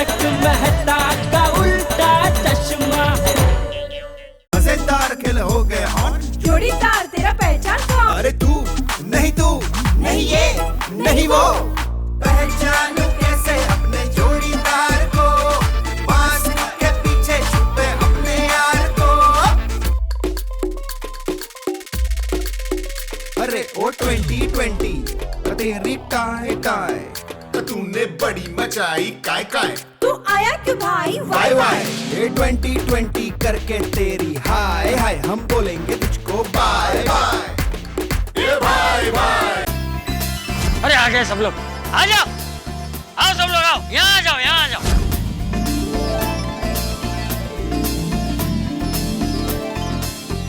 तारक मेहता का उल्टा चश्मा। मजेदार खेल हो गए ऑन। जोड़ीदार तेरा पहचान कौन? अरे तू नहीं ये नहीं वो, पहचान कैसे अपने जोड़ीदार को, मास्क के पीछे छुपे अपने यार को। अरे ओ 2020 तेरी टाई टाई, तूने बड़ी मचाई काय काय। तू आया क्यों भाई? वाई वाई ये 2020 करके तेरी हाय हाय, हम बोलेंगे तुझको बाय बाय, ये बाय बाय। अरे आ गए सब लोग, आ जाओ, आओ सब लोग आओ, यहाँ आ जाओ, यहाँ आ जाओ।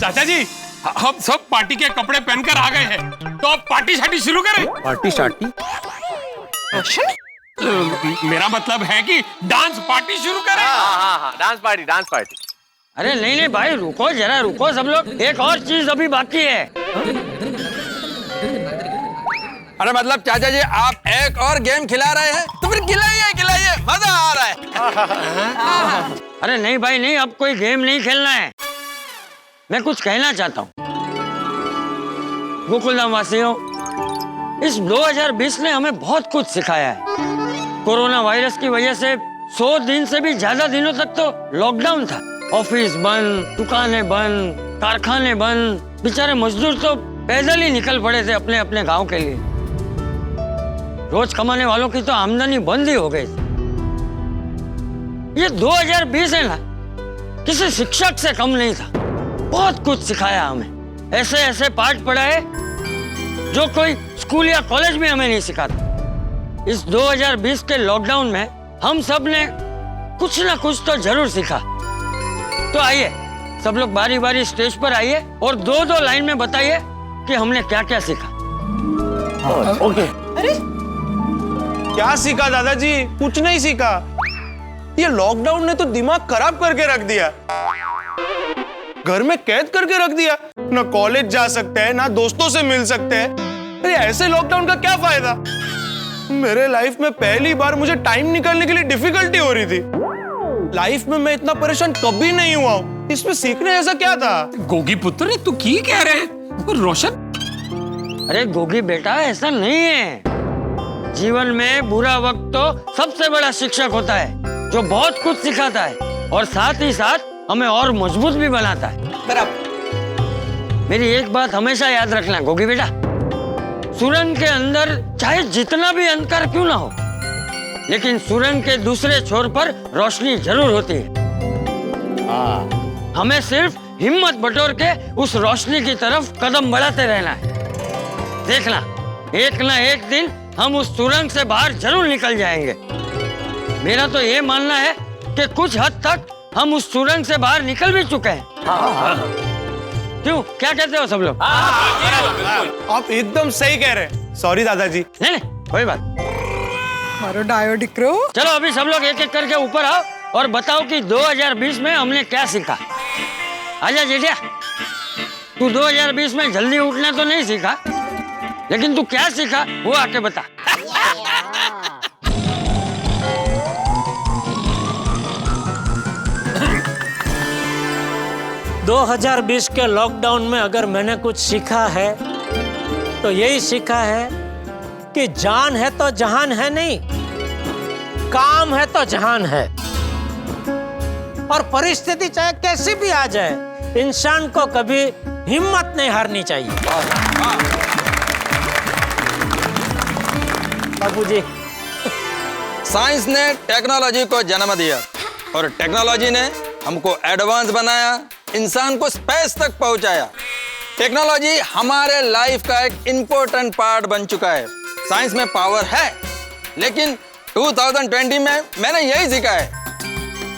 चाचा जी, हम सब पार्टी के कपड़े पहनकर आ गए हैं, तो अब पार्टी शार्टी शुरू करें। पार्टी शार्टी? मेरा मतलब है कि डांस पार्टी शुरू करें। हाँ, डांस पार्टी, डांस पार्टी। अरे नहीं नहीं भाई, रुको जरा, रुको सब लोग, एक और चीज अभी बाकी है। अरे मतलब चाचा जी आप एक और गेम खिला रहे हैं, तो फिर खिलाइए, मजा आ रहा है। अरे नहीं भाई नहीं, अब कोई गेम नहीं खेलना है। मैं कुछ कहना चाहता हूँ। गोकुलधाम वासियों, इस 2020 ने हमें बहुत कुछ सिखाया है। कोरोना वायरस की वजह से 100 दिन से भी ज्यादा दिनों तक तो लॉकडाउन था। ऑफिस बंद, दुकानें बंद, कारखाने बंद, बेचारे मजदूर तो पैदल ही निकल पड़े थे अपने अपने गांव के लिए। रोज कमाने वालों की तो आमदनी बंद ही हो गई। ये 2020 है ना, किसी शिक्षक से कम नहीं था। बहुत कुछ सिखाया हमें, ऐसे ऐसे पाठ पढ़ाए जो कोई स्कूल या कॉलेज में हमें नहीं सिखाता। इस 2020 के लॉकडाउन में हम सब ने कुछ ना कुछ तो जरूर सीखा। तो आइए सब लोग बारी बारी स्टेज पर आइए और 2-2 लाइन में बताइए कि हमने क्या क्या सीखा। ओके। अरे क्या सीखा दादाजी? कुछ नहीं सीखा। ये लॉकडाउन ने तो दिमाग खराब करके रख दिया, घर में कैद करके रख दिया। ना कॉलेज जा सकते हैं, ना दोस्तों से मिल सकते हैं। अरे ऐसे लॉकडाउन का क्या फायदा? मेरे लाइफ में पहली बार मुझे टाइम निकालने के लिए डिफिकल्टी हो रही थी। लाइफ में मैं इतना परेशान कभी नहीं हुआ हूँ। इसमें सीखने ऐसा क्या था? गोगी पुत्र, तू की कह रहे हैं? रोशन, अरे गोगी बेटा, ऐसा नहीं है। जीवन में बुरा वक्त तो सबसे बड़ा शिक्षक होता है, जो बहुत कुछ सिखाता है और साथ ही साथ हमें और मजबूत भी बनाता है। मेरी एक बात हमेशा याद रखना गोगी बेटा, सुरंग के अंदर चाहे जितना भी अंधकार क्यों ना हो, लेकिन सुरंग के दूसरे छोर पर रोशनी जरूर होती है। हमें सिर्फ हिम्मत बटोर के उस रोशनी की तरफ कदम बढ़ाते रहना है। देखना, एक ना एक दिन हम उस सुरंग से बाहर जरूर निकल जाएंगे। मेरा तो ये मानना है कि कुछ हद तक हम उस सुरंग से बाहर निकल भी चुके हैं। क्यों, क्या कहते हो सब लोग? आप एकदम सही कह रहे हैं। सॉरी दादाजी। नहीं, कोई बात। मारो डायो डिक्रो। चलो अभी सब लोग एक एक करके ऊपर आओ और बताओ कि 2020 में हमने क्या सीखा। आजा जेठिया, तू 2020 में जल्दी उठना तो नहीं सीखा, लेकिन तू क्या सीखा वो आके बता। 2020 के लॉकडाउन में अगर मैंने कुछ सीखा है तो यही सीखा है कि जान है तो जहान है नहीं, काम है तो जहान है। और परिस्थिति चाहे कैसी भी आ जाए, इंसान को कभी हिम्मत नहीं हारनी चाहिए। बाबूजी, साइंस ने टेक्नोलॉजी को जन्म दिया और टेक्नोलॉजी ने हमको एडवांस बनाया, इंसान को स्पेस तक पहुंचाया। टेक्नोलॉजी हमारे लाइफ का एक इम्पोर्टेंट पार्ट बन चुका है। साइंस में पावर है, लेकिन 2020 में मैंने यही सीखा है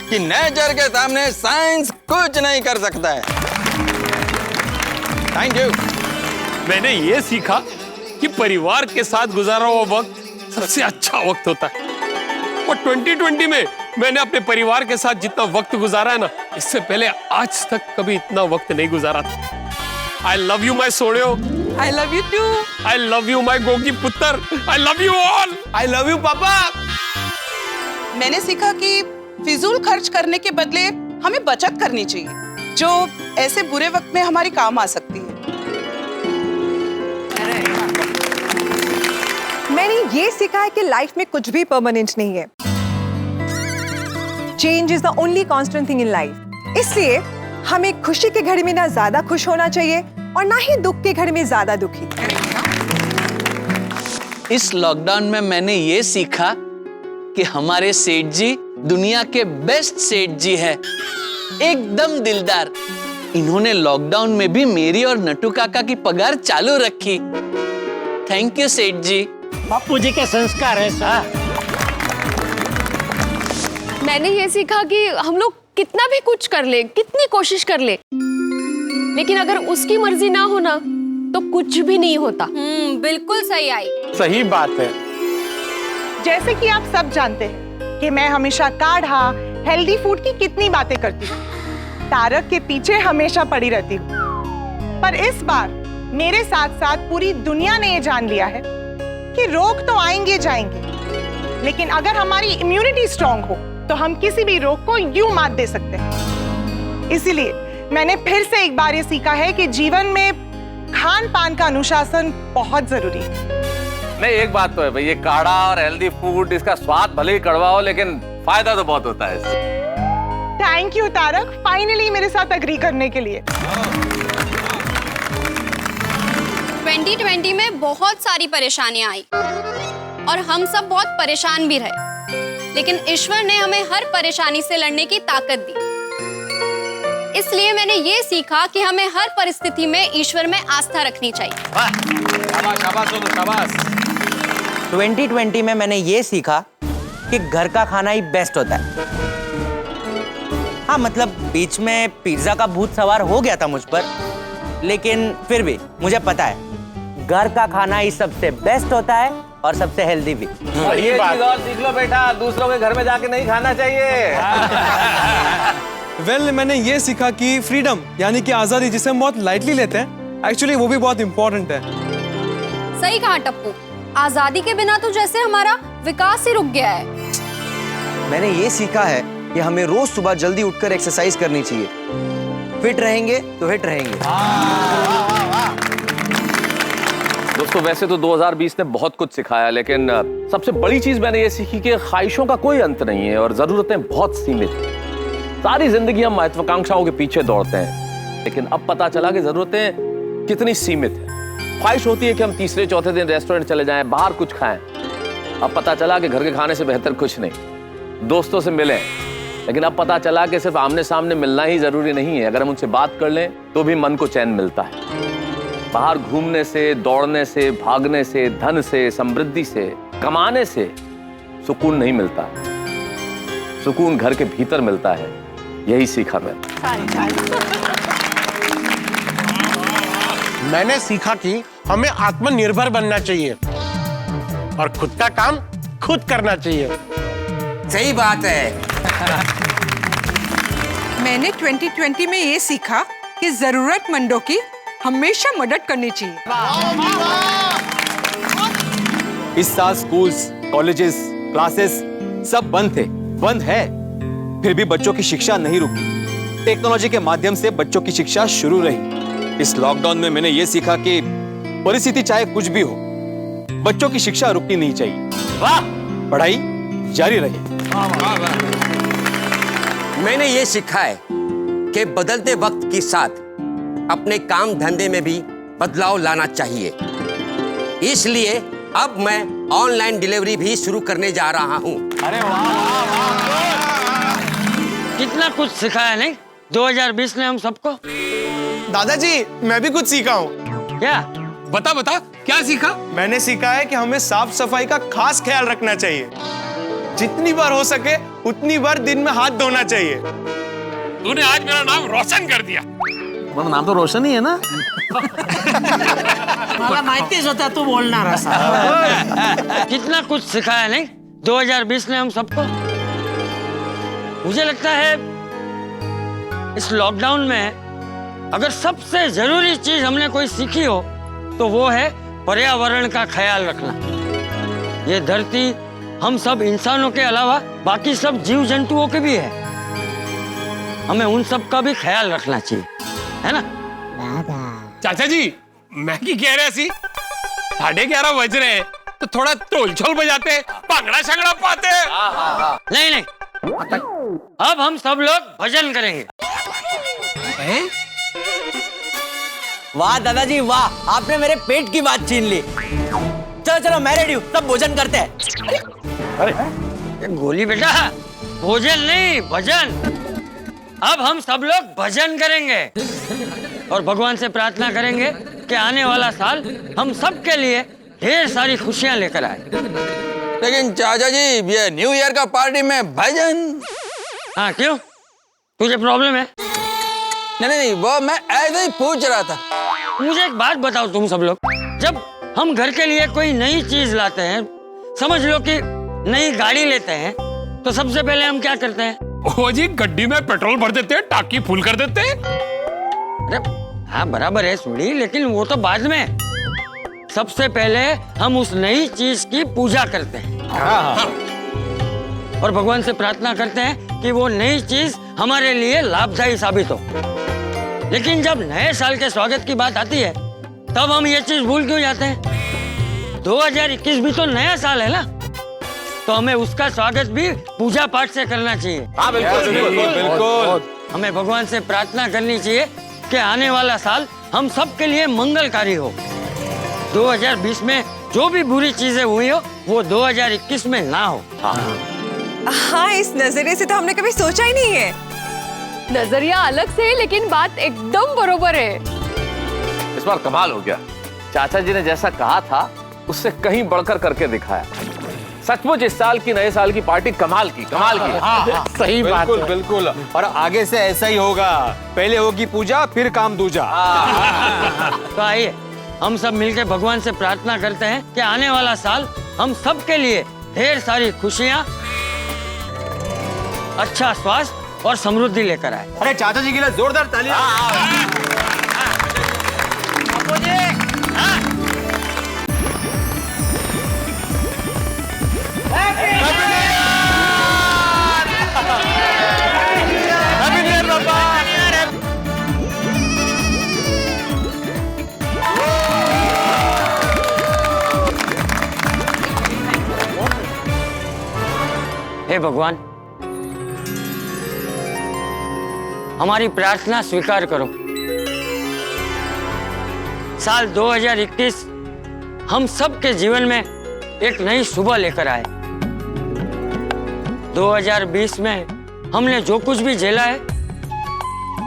कि नेचर के सामने साइंस कुछ नहीं कर सकता है। Thank you. मैंने ये सीखा कि परिवार के साथ गुजारा हुआ वक्त सबसे अच्छा वक्त होता है। और 2020 में मैंने अपने परिवार के साथ जितना वक्त गुजारा है ना, इससे पहले आज तक कभी इतना वक्त नहीं गुजारा था। I love you my सोड़ियो। I love you too। I love you my Gogi पुत्र। I love you all। I love you पापा। मैंने सीखा कि फिजूल खर्च करने के बदले हमें बचत करनी चाहिए, जो ऐसे बुरे वक्त में हमारी काम आ सकती है। मैंने ये सीखा है कि लाइफ में कुछ भी परमानेंट नहीं है। Change is the only constant thing in life. इसलिए हमें खुशी के घड़ी में ना ज्यादा खुश होना चाहिए और ना ही दुख के घड़ी में ज्यादा दुखी। इस लॉकडाउन में मैंने ये सीखा कि हमारे सेठ जी दुनिया के बेस्ट सेठ जी हैं, एकदम दिलदार। इन्होंने लॉकडाउन में भी मेरी और नटू काका की पगार चालू रखी। थैंक यू सेठ जी। बापू जी के संस्कार है सर। मैंने ये सीखा कि हम लोग कितना भी कुछ कर ले, कितनी कोशिश कर ले, लेकिन अगर उसकी मर्जी ना होना तो कुछ भी नहीं होता। बिल्कुल सही आई। सही बात है। जैसे कि आप सब जानते हैं कि मैं हमेशा काढ़ा, हेल्दी फूड की कितनी बातें करती हूँ। तारक के पीछे हमेशा पड़ी रहती हूँ, पर इस बार मेरे साथ साथ पूरी दुनिया ने ये जान लिया है कि रोग तो आएंगे जाएंगे, लेकिन अगर हमारी इम्यूनिटी स्ट्रांग हो तो हम किसी भी रोग को यूं मात दे सकते हैं। इसीलिए मैंने फिर से एक बार ये सीखा है कि जीवन में खान पान का अनुशासन बहुत जरूरी है। नहीं, एक बात तो है भाई, ये काढ़ा और हेल्दी फूड, इसका स्वाद भले ही कड़वा हो लेकिन फायदा तो बहुत होता है इससे। थैंक यू तारक, फाइनली मेरे साथ अग्री करने के लिए। 2020 में बहुत सारी परेशानियां आई और हम सब बहुत परेशान भी रहे, लेकिन ईश्वर ने हमें हर परेशानी से लड़ने की ताकत दी। इसलिए मैंने ये सीखा कि हमें हर परिस्थिति में ईश्वर में आस्था रखनी चाहिए। शाबाश शाबाश शाबाश। 2020 में मैंने ये सीखा कि घर का खाना ही बेस्ट होता है। हाँ, मतलब बीच में पिज्जा का भूत सवार हो गया था मुझ पर, लेकिन फिर भी मुझे पता है घर का खाना ही सबसे बेस्ट होता है और सबसे हेल्दी भी। और ये चीज और सीख लो बेटा, दूसरों के घर में जाके नहीं खाना चाहिए। वेल, मैंने ये सीखा कि फ्रीडम यानी कि आजादी, जिसे हम बहुत लाइटली लेते हैं, एक्चुअली वो भी बहुत इंपॉर्टेंट है। सही कहा टप्पू, आजादी के बिना तो जैसे हमारा विकास ही रुक गया है। मैंने ये सीखा है कि हमें रोज सुबह जल्दी उठकर एक्सरसाइज करनी चाहिए। फिट रहेंगे तो हिट रहेंगे। दोस्तों, वैसे तो 2020 ने बहुत कुछ सिखाया, लेकिन सबसे बड़ी चीज मैंने ये सीखी कि ख्वाहिशों का कोई अंत नहीं है और जरूरतें बहुत सीमित हैं। सारी जिंदगी हम महत्वाकांक्षाओं के पीछे दौड़ते हैं, लेकिन अब पता चला कि जरूरतें कितनी सीमित हैं। ख्वाहिश होती है कि हम तीसरे चौथे दिन रेस्टोरेंट चले जाएं, बाहर कुछ खाएं। अब पता चला कि घर के खाने से बेहतर कुछ नहीं। दोस्तों से मिलें, लेकिन अब पता चला कि सिर्फ आमने सामने मिलना ही जरूरी नहीं है। अगर हम उनसे बात कर लें तो भी मन को चैन मिलता है। बाहर घूमने से, दौड़ने से, भागने से, धन से, समृद्धि से, कमाने से सुकून नहीं मिलता। सुकून घर के भीतर मिलता है। यही सीखा मैंने सीखा कि हमें आत्मनिर्भर बनना चाहिए और खुद का काम खुद करना चाहिए। सही बात है। मैंने 2020 में ये सीखा कि जरूरतमंदों की हमेशा मदद करनी चाहिए। इस साल स्कूल्स, कॉलेजेस, क्लासेस सब बंद थे, बंद है, फिर भी बच्चों की शिक्षा नहीं रुकी। टेक्नोलॉजी के माध्यम से बच्चों की शिक्षा शुरू रही। इस लॉकडाउन में मैंने ये सीखा कि परिस्थिति चाहे कुछ भी हो, बच्चों की शिक्षा रुकनी नहीं चाहिए। वाह, पढ़ाई जारी रहे। मैंने ये सीखा है कि बदलते वक्त के साथ अपने काम धंधे में भी बदलाव लाना चाहिए। इसलिए अब मैं ऑनलाइन डिलीवरी भी शुरू करने जा रहा हूँ। अरे वाह, कितना कुछ सिखाया नहीं 2020 ने हम सबको। दादाजी, मैं भी कुछ सीखा हूँ। क्या? बता बता, क्या सीखा? मैंने सीखा है कि हमें साफ सफाई का खास ख्याल रखना चाहिए। जितनी बार हो सके उतनी बार दिन में हाथ धोना चाहिए। तूने आज मेरा नाम रोशन कर दिया। मेरा नाम तो रोशन ही है ना। मला माहितीच होता तू बोलणार असा। कितना कुछ सिखाया नहीं 2020 ने हम सबको। मुझे लगता है इस लॉकडाउन में अगर सबसे जरूरी चीज हमने कोई सीखी हो तो वो है पर्यावरण का ख्याल रखना। ये धरती हम सब इंसानों के अलावा बाकी सब जीव जंतुओं के भी है। हमें उन सब का भी ख्याल रखना चाहिए, है ना? चाचा जी मैं की कह रहा सी 11:30 बज रहे हैं तो थोड़ा टोल छोल बजाते, पांगड़ा शंगड़ा पाते। नहीं नहीं, अब हम सब लोग भजन करेंगे। वाह दादाजी वाह, आपने मेरे पेट की बात छीन ली। चलो चलो मैं रेडी हूँ, सब भोजन करते हैं। अरे गोली बेटा, भोजन नहीं भजन। अब हम सब लोग भजन करेंगे और भगवान से प्रार्थना करेंगे कि आने वाला साल हम सब के लिए ढेर सारी खुशियां लेकर आए। लेकिन चाचा जी ये न्यू ईयर का पार्टी में भजन। हाँ क्यों, तुझे प्रॉब्लम है? नहीं, वो मैं ऐसे ही पूछ रहा था। मुझे एक बात बताओ तुम सब लोग, जब हम घर के लिए कोई नई चीज लाते हैं, समझ लो कि नई गाड़ी लेते हैं, तो सबसे पहले हम क्या करते हैं? ओ जी गड्डी में पेट्रोल भर देते हैं, टाकी फुल कर देते हैं। अरे हाँ बराबर है सुड़ी, लेकिन वो तो बाद में। सबसे पहले हम उस नई चीज की पूजा करते हैं। और भगवान से प्रार्थना करते हैं कि वो नई चीज हमारे लिए लाभदायी साबित हो। लेकिन जब नए साल के स्वागत की बात आती है तब हम ये चीज भूल क्यों जाते हैं? 2021 भी तो नया साल है ना, तो हमें उसका स्वागत भी पूजा पाठ से करना चाहिए। हाँ बिल्कुल बिल्कुल बिल्कुल। हमें भगवान से प्रार्थना करनी चाहिए कि आने वाला साल हम सब के लिए मंगलकारी हो। 2020 में जो भी बुरी चीजें हुई हो वो 2021 में ना हो। हाँ, इस नजरिए से तो हमने कभी सोचा ही नहीं है। नजरिया अलग से है लेकिन बात एकदम बरोबर है। इस बार कमाल हो गया, चाचा जी ने जैसा कहा था उससे कहीं बढ़कर करके दिखाया। सचमुच इस साल की नए साल की पार्टी कमाल की। सही बात, बिल्कुल बिल्कुल। और आगे से ऐसा ही होगा, पहले होगी पूजा फिर काम दूजा। तो आइए हम सब मिलकर भगवान से प्रार्थना करते हैं कि आने वाला साल हम सब के लिए ढेर सारी खुशियाँ, अच्छा स्वास्थ्य और समृद्धि लेकर आए। अरे चाचा जी के लिए जोरदार तालियां। हे भगवान, हमारी प्रार्थना स्वीकार करो। साल 2021 हम सब के जीवन में एक नई सुबह लेकर आए। 2020 में हमने जो कुछ भी झेला है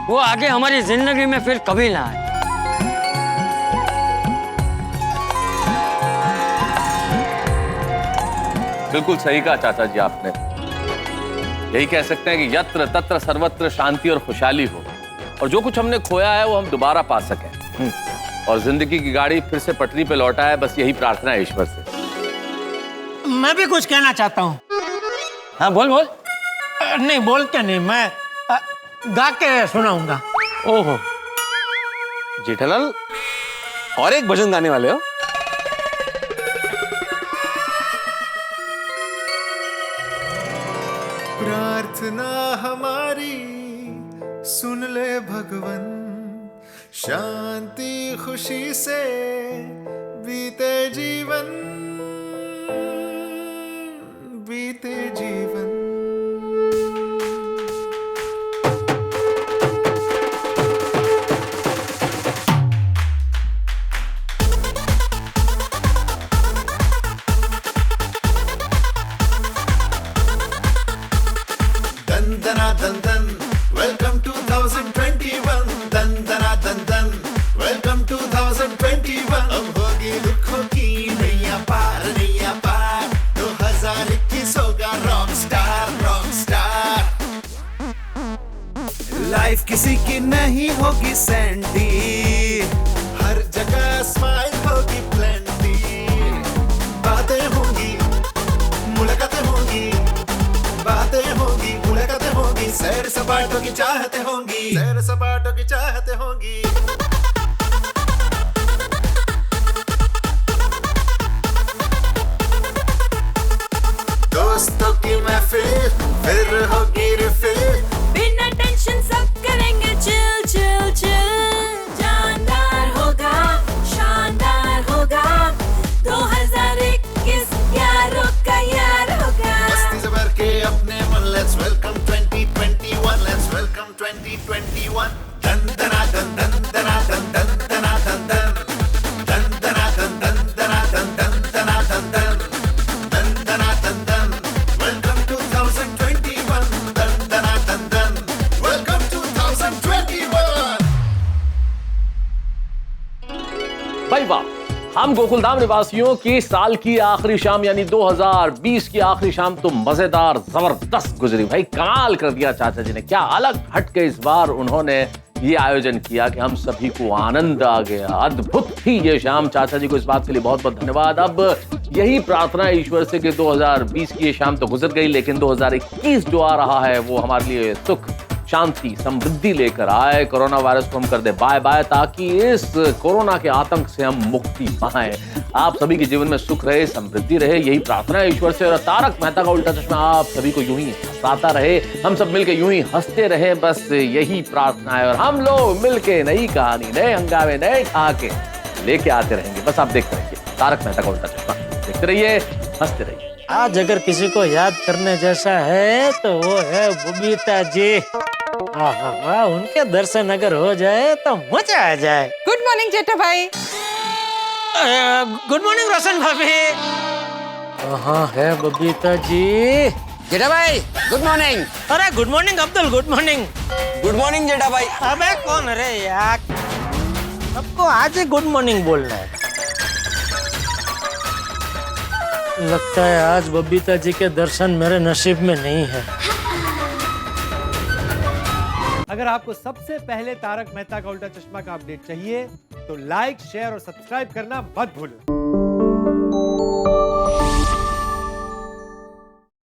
वो आगे हमारी जिंदगी में फिर कभी ना आए। बिल्कुल सही कहा चाचा जी आपने। यही कह सकते हैं कि यत्र तत्र सर्वत्र शांति और खुशहाली हो, और जो कुछ हमने खोया है वो हम दोबारा पा सकें, और जिंदगी की गाड़ी फिर से पटरी पे लौटा है। बस यही प्रार्थना है ईश्वर से। मैं भी कुछ कहना चाहता हूँ। हाँ बोल बोल। नहीं बोल के नहीं, मैं गा के सुनाऊंगा। ओहो जेठालाल, और एक भजन गाने वाले हो? प्रार्थना हमारी सुन ले भगवन, शांति खुशी से बीते जीवन, बीते जीवन। दंदना दंदन वेलकम 2021, दंदना दंदन वेलकम 2021। अब होगी दुखों की नैया पार, नैया पार। 2021 होगा rock star, rock star. Life किसी की नहीं होगी सैंडी, हर जगह स्माइल होगी प्लेंटी। बातें होंगी, मुलाकातें होंगी, बातें होंगी, मुलाकातें होंगी, सैर सपाटों की चाहते होंगी, सैर सपाटों की चाहते होंगी। फिर होगी रिफिल, बिना टेंशन सब करेंगे चिल चिल चिल। जानदार होगा, शानदार होगा, 2021 यारों का यार होगा। मस्ती से भर के अपने मन, let's welcome 2021, let's welcome 2021। दन दना दन दन दना दन दन दना दन दन, दन दना दन दन दना दन दन दना दन दन, दन दना दन दन। Welcome 2021, दन दना दन दन, welcome 2021। भाई वाह, हम गोकुलधाम निवासियों की साल की आखिरी शाम यानी 2020 की आखिरी शाम तो मजेदार जबरदस्त गुजरी। भाई कमाल कर दिया चाचा जी ने, क्या अलग हट के इस बार उन्होंने ये आयोजन किया कि हम सभी को आनंद आ गया। अद्भुत थी ये शाम, चाचा जी को इस बात के लिए बहुत बहुत धन्यवाद। अब यही प्रार्थना है ईश्वर से कि 2020 की ये शाम तो गुजर गई, लेकिन 2021 जो आ रहा है वो हमारे लिए सुख, शांति, समृद्धि लेकर आए। कोरोना वायरस को हम कर दे बाय बाय, ताकि इस कोरोना के आतंक से हम मुक्ति पाएं। आप सभी के जीवन में सुख रहे, समृद्धि रहे, यही प्रार्थना है ईश्वर से। और तारक मेहता का उल्टा चश्मा आप सभी को यूं ही हंसाता रहे, हम सब मिलकर यूं ही हंसते रहे, बस यही प्रार्थना है। और हम लोग मिलके नई कहानी, नए हंगामे, नए ठहाके लेके आते रहेंगे। बस आप देखते रहिए तारक मेहता का उल्टा चश्मा, देखते रहिए, हंसते रहिए। आज अगर किसी को याद करने जैसा है तो वो है बबीता जी। आहा, उनके दर्शन अगर हो जाए तो मजा आ जाए। गुड मॉर्निंग जेठा भाई। गुड मॉर्निंग रोशन भाभी। कहाँ है बबीता जी? जेठा भाई गुड मॉर्निंग। अरे good morning Abdul, good morning. Good morning Jetha भाई। अबे कौन रे यार, सबको आज ही गुड मॉर्निंग बोलना है। लगता है आज बबीता जी के दर्शन मेरे नसीब में नहीं है। अगर आपको सबसे पहले तारक मेहता का उल्टा चश्मा का अपडेट चाहिए तो लाइक, शेयर और सब्सक्राइब करना मत भूलो।